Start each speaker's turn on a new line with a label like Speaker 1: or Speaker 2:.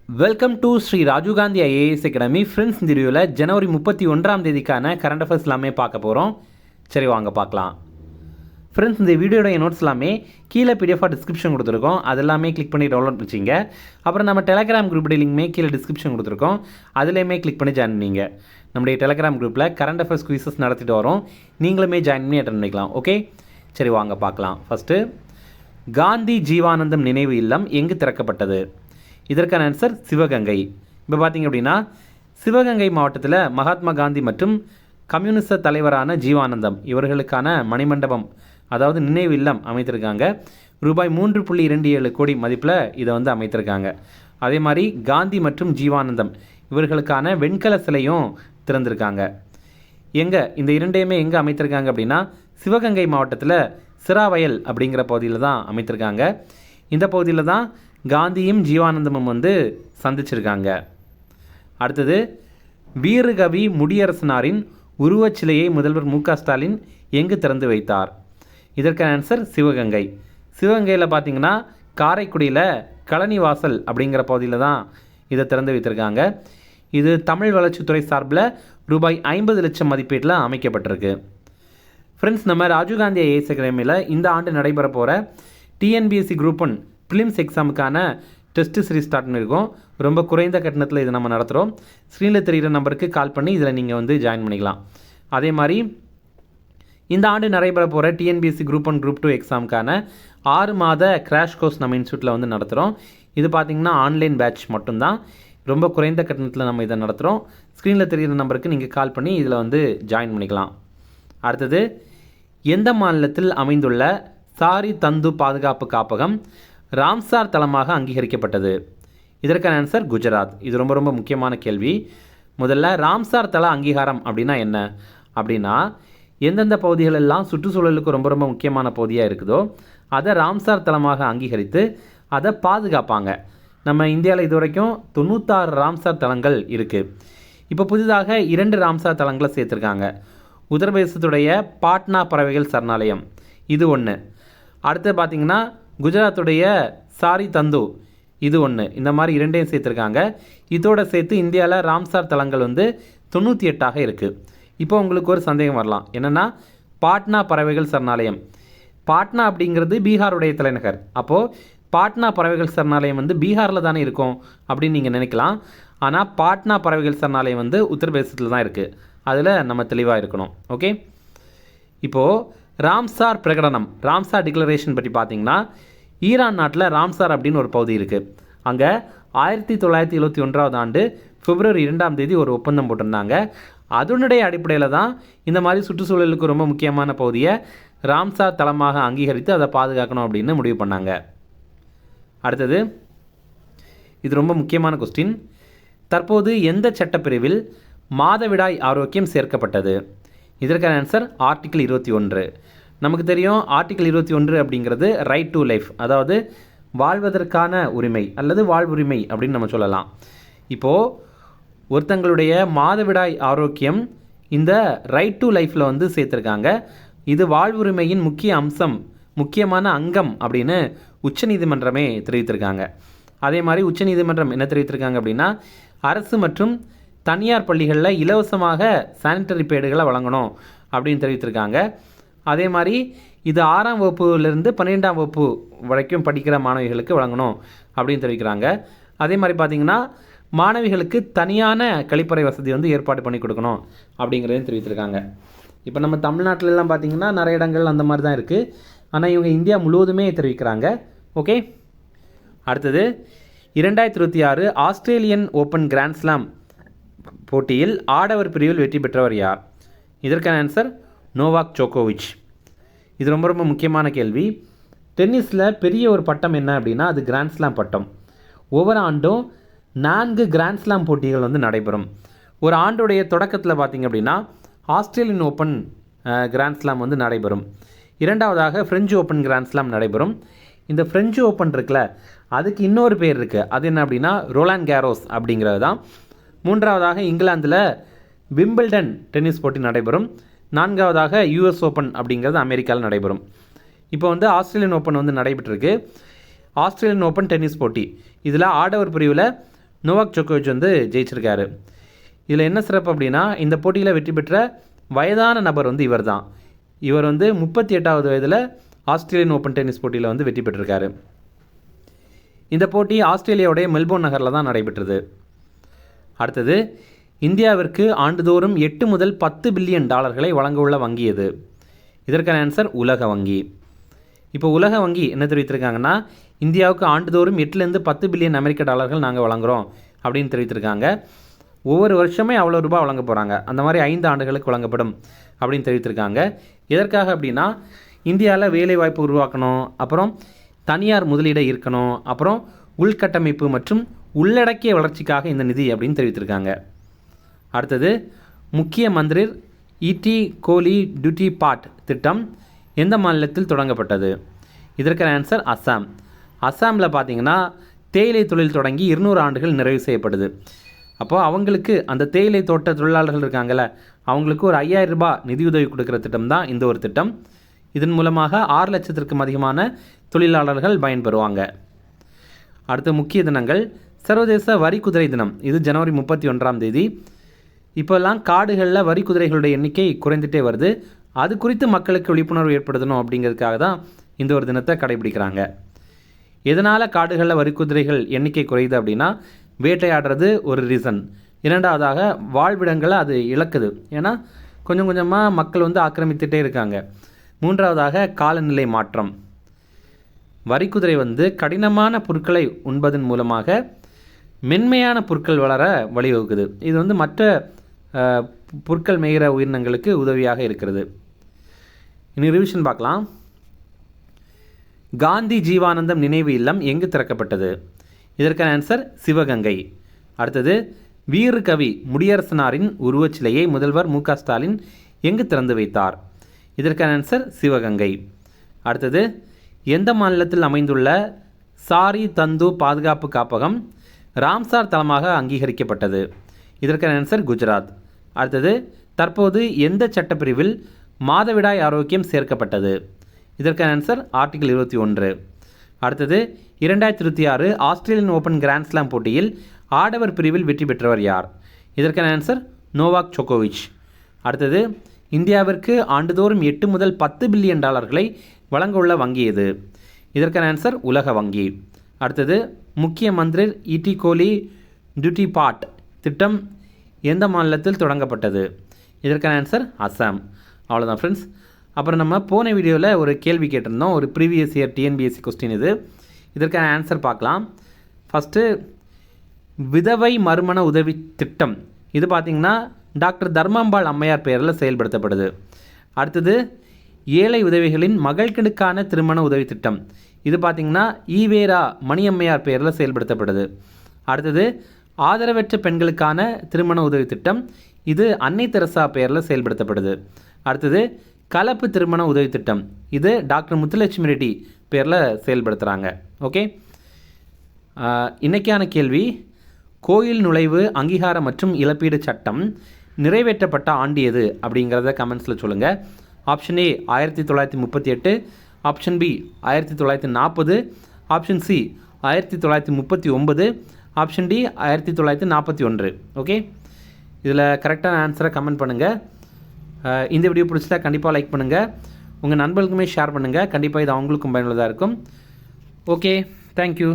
Speaker 1: Welcome to Shri Rajiv Gandhi IAS academy. Friends, இந்த வீடியோவில் ஜனவரி 31 current affairs எல்லாமே பார்க்க போகிறோம். சரி, வாங்க பார்க்கலாம். ஃப்ரெண்ட்ஸ், இந்த வீடியோடைய நோட்ஸ் எல்லாமே கீழே பிடிஎஃபாக டிஸ்கிரிப்ஷன் கொடுத்துருக்கோம். அது எல்லாமே கிளிக் பண்ணி டவுன்லோட் பண்ணிச்சிங்க. அப்புறம் நம்ம டெலகிராம் குரூப் லிங்க்மே கீழே டிஸ்கிரிப்ஷன் கொடுத்துருக்கோம். அதுலேயுமே கிளிக் பண்ணி ஜாயின் பண்ணிங்க. நம்முடைய டெலகிராம் குரூப்பில் கரண்ட் அஃபேர்ஸ் குவிசஸ் நடத்திட்டு வரோம். நீங்களுமே ஜாயின் பண்ணி அட்டன் பண்ணிக்கலாம். ஓகே, சரி வாங்க பார்க்கலாம். ஃபஸ்ட்டு, காந்தி ஜீவானந்தம் நினைவு இல்லம் எங்கு திறக்கப்பட்டது? இதற்கான ஆன்சர் சிவகங்கை. இப்போ பார்த்தீங்க அப்படின்னா, சிவகங்கை மாவட்டத்தில் மகாத்மா காந்தி மற்றும் கம்யூனிஸ்ட தலைவரான ஜீவானந்தம் இவர்களுக்கான மணிமண்டபம், அதாவது நினைவு இல்லம் அமைத்திருக்காங்க. ரூபாய் 3.27 கோடி மதிப்பில் இதை வந்து அமைத்திருக்காங்க. அதே மாதிரி காந்தி மற்றும் ஜீவானந்தம் இவர்களுக்கான வெண்கல சிலையும் திறந்திருக்காங்க. இந்த இரண்டையுமே எங்கே அமைத்திருக்காங்க அப்படின்னா, சிவகங்கை மாவட்டத்தில் சிராவயல் அப்படிங்கிற பகுதியில் தான் அமைத்திருக்காங்க. இந்த பகுதியில் தான் காந்தியும் ஜீவானந்தமும் வந்து சந்திச்சிருக்காங்க. அடுத்தது, வீரகவி முடியரசனாரின் உருவச்சிலையை முதல்வர் மு.க. ஸ்டாலின் எங்கு திறந்து வைத்தார்? இதற்கான ஆன்சர் சிவகங்கை. சிவகங்கையில் பார்த்தீங்கன்னா காரைக்குடியில் கழனிவாசல் அப்படிங்கிற பகுதியில் தான் இதை திறந்து வைத்திருக்காங்க. இது தமிழ் வளர்ச்சித்துறை சார்பில் ரூபாய் 50 லட்சம் மதிப்பீட்டில் அமைக்கப்பட்டிருக்கு. ஃப்ரெண்ட்ஸ், நம்ம ராஜீவ்காந்தி ஐஏஎஸ் அகாடமியில் இந்த ஆண்டு நடைபெற போகிற டிஎன்பிஎஸ்சி குரூப் 1 ப்ரிலிம்ஸ் எக்ஸாமுக்கான டெஸ்ட் சீரிஸ் ஸ்டார்ட் பண்ணியிருக்கோம். ரொம்ப குறைந்த கட்டணத்தில் இதை நம்ம நடத்துகிறோம். ஸ்க்ரீனில் தெரிகிற நம்பருக்கு கால் பண்ணி இதில் நீங்கள் வந்து ஜாயின் பண்ணிக்கலாம். அதே மாதிரி இந்த ஆண்டு நடைபெற போகிற டிஎன்பிஎஸ்சி குரூப் 1 குரூப் 2 எக்ஸாமுக்கான 6 மாத கிராஷ் கோர்ஸ் நம்ம இன்ஸ்டியூட்டில் வந்து நடத்துகிறோம். இது பார்த்திங்கன்னா ஆன்லைன் பேட்ச் மட்டும்தான். ரொம்ப குறைந்த கட்டணத்தில் நம்ம இதை நடத்துகிறோம். ஸ்க்ரீனில் தெரிகிற நம்பருக்கு நீங்கள் கால் பண்ணி இதில் வந்து ஜாயின் பண்ணிக்கலாம். அடுத்தது, எந்த மாநிலத்தில் அமைந்துள்ள சாரி தந்து பாதுகாப்பு காப்பகம் ராம்சார் தளமாக அங்கீகரிக்கப்பட்டது? இதற்கான ஆன்சர் குஜராத். இது ரொம்ப ரொம்ப முக்கியமான கேள்வி. முதல்ல, ராம்சார் தள அங்கீகாரம் அப்படின்னா என்ன அப்படின்னா, எந்தெந்த பகுதிகளெல்லாம் சுற்றுச்சூழலுக்கு ரொம்ப ரொம்ப முக்கியமான பகுதியாக இருக்குதோ அதை ராம்சார் தளமாக அங்கீகரித்து அதை பாதுகாப்பாங்க. நம்ம இந்தியாவில் இது வரைக்கும் 96 ராம்சார் தளங்கள் இருக்குது. இப்போ புதிதாக 2 ராம்சார் தளங்களை சேர்த்துருக்காங்க. உத்தரப்பிரதேசத்துடைய பாட்னா பறவைகள் சரணாலயம் இது ஒன்று. அடுத்து பார்த்திங்கன்னா குஜராத்துடைய சாரி தந்து இது ஒன்று. இந்த மாதிரி 2ஐயும் சேர்த்துருக்காங்க. இதோடு சேர்த்து இந்தியாவில் ராம்சார் தலங்கள் வந்து 98 இருக்குது. இப்போ உங்களுக்கு ஒரு சந்தேகம் வரலாம், என்னென்னா பாட்னா பறவைகள் சரணாலயம். பாட்னா அப்படிங்கிறது பீகாருடைய தலைநகர். அப்போது பாட்னா பறவைகள் சரணாலயம் வந்து பீகாரில் தானே இருக்கும் அப்படின்னு நீங்கள் நினைக்கலாம். ஆனால் பாட்னா பறவைகள் சரணாலயம் வந்து உத்தரப்பிரதேசத்தில் தான் இருக்குது. அதில் நம்ம தெளிவாக இருக்கணும். ஓகே, இப்போது ராம்சார் பிரகடனம், ராம்சார் டிக்ளரேஷன் பற்றி பார்த்தீங்கன்னா, ஈரான் நாட்டில் ராம்சார் அப்படின்னு ஒரு பகுதி இருக்குது. அங்கே 1971 ஆண்டு பிப்ரவரி 2 ஒரு ஒப்பந்தம் போட்டிருந்தாங்க. அதனுடைய அடிப்படையில் தான் இந்த மாதிரி சுற்றுச்சூழலுக்கு ரொம்ப முக்கியமான பகுதியை ராம்சார் தளமாக அங்கீகரித்து அதை பாதுகாக்கணும் அப்படின்னு முடிவு பண்ணாங்க. அடுத்தது, இது ரொம்ப முக்கியமான கொஸ்டின். தற்போது எந்த சட்டப்பிரிவில் மாதவிடாய் ஆரோக்கியம் சேர்க்கப்பட்டது? இதற்கான ஆன்சர் ஆர்டிகிள் 21. நமக்கு தெரியும், ஆர்டிகிள் 21 அப்படிங்கிறது ரைட் டு லைஃப், அதாவது வாழ்வதற்கான உரிமை அல்லது வாழ்வுரிமை அப்படின்னு நம்ம சொல்லலாம். இப்போது ஒருத்தங்களுடைய மாதவிடாய் ஆரோக்கியம் இந்த ரைட் டு லைஃப்பில் வந்து சேர்த்துருக்காங்க. இது வாழ்வுரிமையின் முக்கிய அம்சம், முக்கியமான அங்கம் அப்படின்னு உச்சநீதிமன்றமே தெரிவித்திருக்காங்க. அதே மாதிரி உச்சநீதிமன்றம் என்ன தெரிவித்திருக்காங்க அப்படின்னா, அரசு மற்றும் தனியார் பள்ளிகளில் இலவசமாக சானிட்டரி பேடுகளை வழங்கணும் அப்படின்னு தெரிவித்திருக்காங்க. அதே மாதிரி இது 6ஆம் வகுப்புலேருந்து 12ஆம் வகுப்பு வரைக்கும் படிக்கிற மாணவிகளுக்கு வழங்கணும் அப்படின்னு தெரிவிக்கிறாங்க. அதே மாதிரி பார்த்திங்கன்னா, மாணவிகளுக்கு தனியான கழிப்பறை வசதி வந்து ஏற்பாடு பண்ணி கொடுக்கணும் அப்படிங்கிறதையும் தெரிவித்திருக்காங்க. இப்போ நம்ம தமிழ்நாட்டிலலாம் பார்த்திங்கன்னா நிறைய இடங்கள் அந்த மாதிரி தான் இருக்குது. ஆனால் இவங்க இந்தியா முழுவதுமே தெரிவிக்கிறாங்க. ஓகே, அடுத்தது, 2026 ஆஸ்திரேலியன் ஓப்பன் கிராண்ட் ஸ்லாம் போட்டியில் ஆடவர் பிரிவில் வெற்றி பெற்றவர் யார்? இதற்கான ஆன்சர் நோவாக் ஜோகோவிச். இது ரொம்ப ரொம்ப முக்கியமான கேள்வி. டென்னிஸில் பெரிய ஒரு பட்டம் என்ன அப்படின்னா அது கிராண்ட் ஸ்லாம் பட்டம். ஒவ்வொரு ஆண்டும் 4 கிராண்ட் ஸ்லாம் போட்டிகள் வந்து நடைபெறும். ஒரு ஆண்டுடைய தொடக்கத்தில் பார்த்திங்க அப்படின்னா ஆஸ்திரேலியன் ஓப்பன் கிராண்ட் ஸ்லாம் வந்து நடைபெறும். இரண்டாவதாக ஃப்ரெஞ்சு ஓப்பன் கிராண்ட் ஸ்லாம் நடைபெறும். இந்த ஃப்ரெஞ்சு ஓப்பன் இருக்குல்ல, அதுக்கு இன்னொரு பேர் இருக்குது. அது என்ன அப்படின்னா ரோலாண்ட் கேரோஸ் அப்படிங்கிறது தான். மூன்றாவதாக இங்கிலாந்தில் விம்பிள்டன் டென்னிஸ் போட்டி நடைபெறும். 4வதாக யூஎஸ் ஓப்பன் அப்படிங்கிறது அமெரிக்காவில் நடைபெறும். இப்போ வந்து ஆஸ்திரேலியன் ஓப்பன் வந்து நடைபெற்றிருக்கு. ஆஸ்திரேலியன் ஓப்பன் டென்னிஸ் போட்டி இதில் ஆடவர் பிரிவில் நோவாக் ஜோக்கோவிச் வந்து ஜெயிச்சிருக்காரு. இதில் என்ன சிறப்பு அப்படின்னா, இந்த போட்டியில் வெற்றி பெற்ற வயதான நபர் வந்து இவர் தான். இவர் வந்து 38வது வயதில் ஆஸ்திரேலியன் ஓப்பன் டென்னிஸ் போட்டியில் வந்து வெற்றி பெற்றிருக்காரு. இந்த போட்டி ஆஸ்திரேலியாவுடைய மெல்போர்ன் நகரில் தான் நடைபெற்றது. அடுத்தது, இந்தியாவிற்கு ஆண்டுதோறும் 8 முதல் 10 பில்லியன் டாலர்களை வழங்க உள்ள வங்கி எது? இதற்கான ஆன்சர் உலக வங்கி. இப்போ உலக வங்கி என்ன தெரிவித்திருக்காங்கன்னா, இந்தியாவுக்கு ஆண்டுதோறும் 8லேருந்து 10 பில்லியன் அமெரிக்க டாலர்கள் நாங்கள் வழங்குகிறோம் அப்படின்னு தெரிவித்திருக்காங்க. ஒவ்வொரு வருஷமே அவ்வளோ ரூபாய் வழங்க போகிறாங்க. அந்த மாதிரி 5 ஆண்டுகளுக்கு வழங்கப்படும் அப்படின்னு தெரிவித்திருக்காங்க. எதற்காக அப்படின்னா, இந்தியாவில் வேலைவாய்ப்பு உருவாக்கணும், அப்புறம் தனியார் முதலீடு இருக்கணும், அப்புறம் உள்கட்டமைப்பு மற்றும் உள்ளடக்கிய வளர்ச்சிக்காக இந்த நிதி அப்படின்னு தெரிவித்திருக்காங்க. அடுத்தது, முக்கிய மந்திரி இடி கோலி டியூட்டி பாட் திட்டம் எந்த மாநிலத்தில் தொடங்கப்பட்டது? இதற்கான ஆன்சர் அஸ்ஸாம். அஸ்ஸாமில் பார்த்தீங்கன்னா தேயிலை தொழில் தொடங்கி 200 ஆண்டுகள் நிறைவு செய்யப்படுது. அப்போது அவங்களுக்கு அந்த தேயிலை தோட்ட தொழிலாளர்கள் இருக்காங்கள்ல, அவங்களுக்கு ஒரு 5000 ரூபாய் நிதியுதவி கொடுக்குற திட்டம் தான் இந்த ஒரு திட்டம். இதன் மூலமாக 6 லட்சத்திற்கும் அதிகமான தொழிலாளர்கள் பயன்பெறுவாங்க. அடுத்த முக்கிய தினங்கள், சர்வதேச வரி குதிரை தினம், இது ஜனவரி 31ஆம் தேதி. இப்போல்லாம் காடுகளில் வரி குதிரைகளுடைய எண்ணிக்கை குறைந்துட்டே வருது. அது குறித்து மக்களுக்கு விழிப்புணர்வு ஏற்படுத்தணும் அப்படிங்கிறதுக்காக தான் இந்த ஒரு தினத்தை கடைபிடிக்கிறாங்க. எதனால் காடுகளில் வரி குதிரைகள் எண்ணிக்கை குறையுது அப்படின்னா, வேட்டையாடுறது ஒரு ரீசன். இரண்டாவதாக, வாழ்விடங்களை அது இழக்குது, ஏன்னா கொஞ்சம் கொஞ்சமாக மக்கள் வந்து ஆக்கிரமித்துட்டே இருக்காங்க. மூன்றாவதாக, காலநிலை மாற்றம். வரிக்குதிரை வந்து கடினமான புற்களை உண்பதன் மூலமாக மென்மையான புற்கள் வளர வழிவகுக்குது. இது வந்து மற்ற புற்கள் மேய்கிற உயிரினங்களுக்கு உதவியாக இருக்கிறது. இனி ரிவிஷன் பார்க்கலாம். காந்தி ஜீவானந்தம் நினைவு இல்லம் எங்கு திறக்கப்பட்டது? இதற்கான ஆன்சர் சிவகங்கை. அடுத்தது, வீர கவி முடியரசனாரின் உருவச்சிலையை முதல்வர் மு க ஸ்டாலின் எங்கு திறந்து வைத்தார்? இதற்கான ஆன்சர் சிவகங்கை. அடுத்தது, எந்த மாநிலத்தில் அமைந்துள்ள சாரி தந்து பாதுகாப்பு காப்பகம் ராம்சார் தளமாக அங்கீகரிக்கப்பட்டது? இதற்கான ஆன்சர் குஜராத். அடுத்தது, தற்போது எந்த சட்டப்பிரிவில் மாதவிடாய் ஆரோக்கியம் சேர்க்கப்பட்டது? இதற்கான ஆன்சர் ஆர்டிகிள் 21. அடுத்தது, 2026 ஆஸ்திரேலியன் ஓப்பன் கிராண்ட் ஸ்லாம் போட்டியில் ஆடவர் பிரிவில் வெற்றி பெற்றவர் யார்? இதற்கான ஆன்சர் நோவாக் ஜோக்கோவிச். அடுத்தது, இந்தியாவிற்கு ஆண்டுதோறும் 8 முதல் 10 பில்லியன் டாலர்களை வழங்க உள்ள வங்கி எது? இதற்கான ஆன்சர் உலக வங்கி. அடுத்தது, முக்கிய மந்திரி இடி கோலி டியூட்டி பாட் திட்டம் எந்த மாநிலத்தில் தொடங்கப்பட்டது? இதற்கான ஆன்சர் அஸ்ஸாம். அவ்வளோதான் ஃப்ரெண்ட்ஸ். அப்புறம் நம்ம போன வீடியோவில் ஒரு கேள்வி கேட்டிருந்தோம், ஒரு ப்ரீவியஸ் இயர் டிஎன்பிஎஸ்சி கொஸ்டின் இது. இதற்கான ஆன்சர் பார்க்கலாம். ஃபஸ்ட்டு, விதவை மறுமண உதவி திட்டம், இது பார்த்திங்கன்னா டாக்டர் தர்மாம்பாள் அம்மையார் பெயரில் செயல்படுத்தப்படுது. அடுத்தது, ஏழை உதவிகளின் மகள்களுக்கான திருமண உதவி திட்டம், இது பார்த்திங்கன்னா ஈவேரா மணியம்மையார் பெயரில் செயல்படுத்தப்படுது. அடுத்தது, ஆதரவற்ற பெண்களுக்கான திருமண உதவி திட்டம், இது அன்னை தெரசா பெயரில் செயல்படுத்தப்படுது. அடுத்தது, கலப்பு திருமண உதவி திட்டம், இது டாக்டர் முத்துலட்சுமி ரெட்டி பேரில் செயல்படுத்துகிறாங்க. ஓகே, இன்றைக்கான கேள்வி, கோயில் நுழைவு அங்கீகார மற்றும் இழப்பீடு சட்டம் நிறைவேற்றப்பட்ட ஆண்டு எது அப்படிங்கிறத கமெண்ட்ஸில் சொல்லுங்கள். Option A 1938, option B 1940, option C 1939, option D 1941. Okay, இதில் கரெக்டான ஆன்சரை கமெண்ட் பண்ணுங்கள். இந்த வீடியோ பிடிச்சதா கண்டிப்பாக லைக் பண்ணுங்கள், உங்கள் நண்பர்களுக்குமே ஷேர் பண்ணுங்கள். கண்டிப்பாக இது அவங்களுக்கும் பயனுள்ளதாக இருக்கும். Okay, thank you.